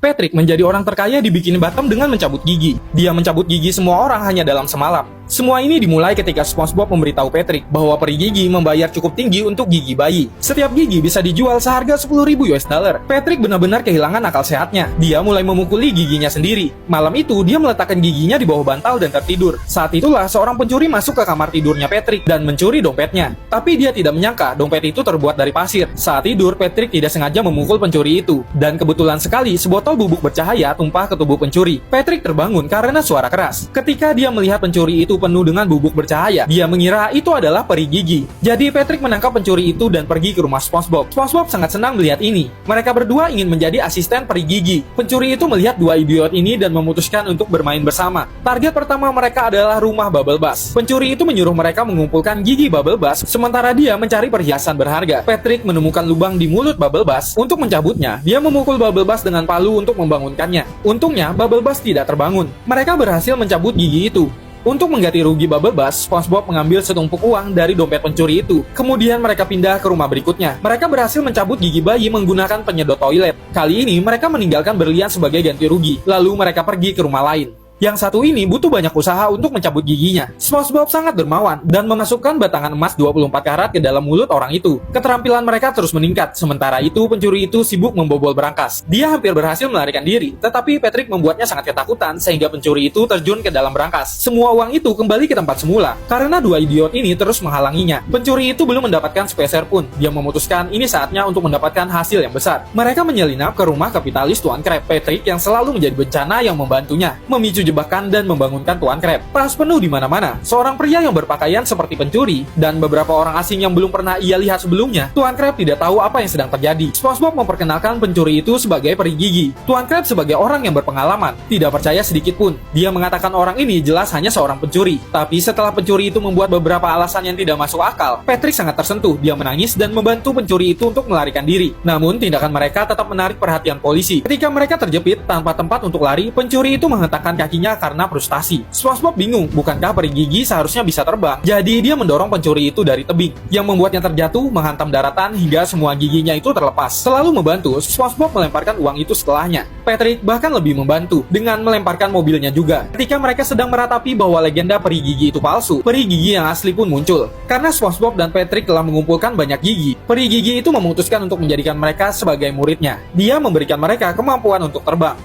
Patrick menjadi orang terkaya di Bikini Bottom dengan mencabut gigi. Dia mencabut gigi semua orang hanya dalam semalam. Semua ini dimulai ketika SpongeBob memberitahu Patrick bahwa peri gigi membayar cukup tinggi untuk gigi bayi. Setiap gigi bisa dijual seharga 10.000 US dollar. Patrick benar-benar kehilangan akal sehatnya. Dia mulai memukuli giginya sendiri. Malam itu, dia meletakkan giginya di bawah bantal dan tertidur. Saat itulah seorang pencuri masuk ke kamar tidurnya Patrick dan mencuri dompetnya. Tapi dia tidak menyangka dompet itu terbuat dari pasir. Saat tidur, Patrick tidak sengaja memukul pencuri itu. Dan kebetulan sekali, sebotol bubuk bercahaya tumpah ke tubuh pencuri. Patrick terbangun karena suara keras. Ketika dia melihat pencuri itu penuh dengan bubuk bercahaya, dia mengira itu adalah peri gigi. Jadi Patrick menangkap pencuri itu dan pergi ke rumah SpongeBob. SpongeBob sangat senang melihat ini. Mereka berdua ingin menjadi asisten peri gigi. Pencuri itu melihat dua idiot ini dan memutuskan untuk bermain bersama. Target pertama mereka adalah rumah Bubble Bus. Pencuri itu menyuruh mereka mengumpulkan gigi Bubble Bus, sementara dia mencari perhiasan berharga. Patrick menemukan lubang di mulut Bubble Bus. Untuk mencabutnya, dia memukul Bubble Bus dengan palu untuk membangunkannya. Untungnya, Bubble Bus tidak terbangun. Mereka berhasil mencabut gigi itu. Untuk mengganti rugi Bubble Bus, SpongeBob mengambil setumpuk uang dari dompet pencuri itu. Kemudian mereka pindah ke rumah berikutnya. Mereka berhasil mencabut gigi bayi menggunakan penyedot toilet. Kali ini mereka meninggalkan berlian sebagai ganti rugi. Lalu mereka pergi ke rumah lain. Yang satu ini butuh banyak usaha untuk mencabut giginya. SpongeBob sangat dermawan dan memasukkan batangan emas 24 karat ke dalam mulut orang itu. Keterampilan mereka terus meningkat. Sementara itu, pencuri itu sibuk membobol berangkas. Dia hampir berhasil melarikan diri, tetapi Patrick membuatnya sangat ketakutan sehingga pencuri itu terjun ke dalam berangkas. Semua uang itu kembali ke tempat semula karena dua idiot ini terus menghalanginya. Pencuri itu belum mendapatkan sepeser pun. Dia memutuskan ini saatnya untuk mendapatkan hasil yang besar. Mereka menyelinap ke rumah kapitalis Tuan Crab. Patrick yang selalu menjadi bencana yang membantunya, memicu jebakan dan membangunkan Tuan Crab. Pras penuh di mana-mana. Seorang pria yang berpakaian seperti pencuri dan beberapa orang asing yang belum pernah ia lihat sebelumnya. Tuan Crab tidak tahu apa yang sedang terjadi. SpongeBob memperkenalkan pencuri itu sebagai peri gigi. Tuan Crab sebagai orang yang berpengalaman tidak percaya sedikit pun. Dia mengatakan orang ini jelas hanya seorang pencuri. Tapi setelah pencuri itu membuat beberapa alasan yang tidak masuk akal, Patrick sangat tersentuh. Dia menangis dan membantu pencuri itu untuk melarikan diri. Namun tindakan mereka tetap menarik perhatian polisi. Ketika mereka terjepit tanpa tempat untuk lari, pencuri itu menghentakkan kakinya karena frustasi. SpongeBob bingung, bukankah peri gigi seharusnya bisa terbang? Jadi dia mendorong pencuri itu dari tebing, yang membuatnya terjatuh, menghantam daratan hingga semua giginya itu terlepas. Selalu membantu, SpongeBob melemparkan uang itu setelahnya. Patrick bahkan lebih membantu dengan melemparkan mobilnya juga. Ketika mereka sedang meratapi bahwa legenda peri gigi itu palsu, peri gigi yang asli pun muncul. Karena SpongeBob dan Patrick telah mengumpulkan banyak gigi, peri gigi itu memutuskan untuk menjadikan mereka sebagai muridnya. Dia memberikan mereka kemampuan untuk terbang.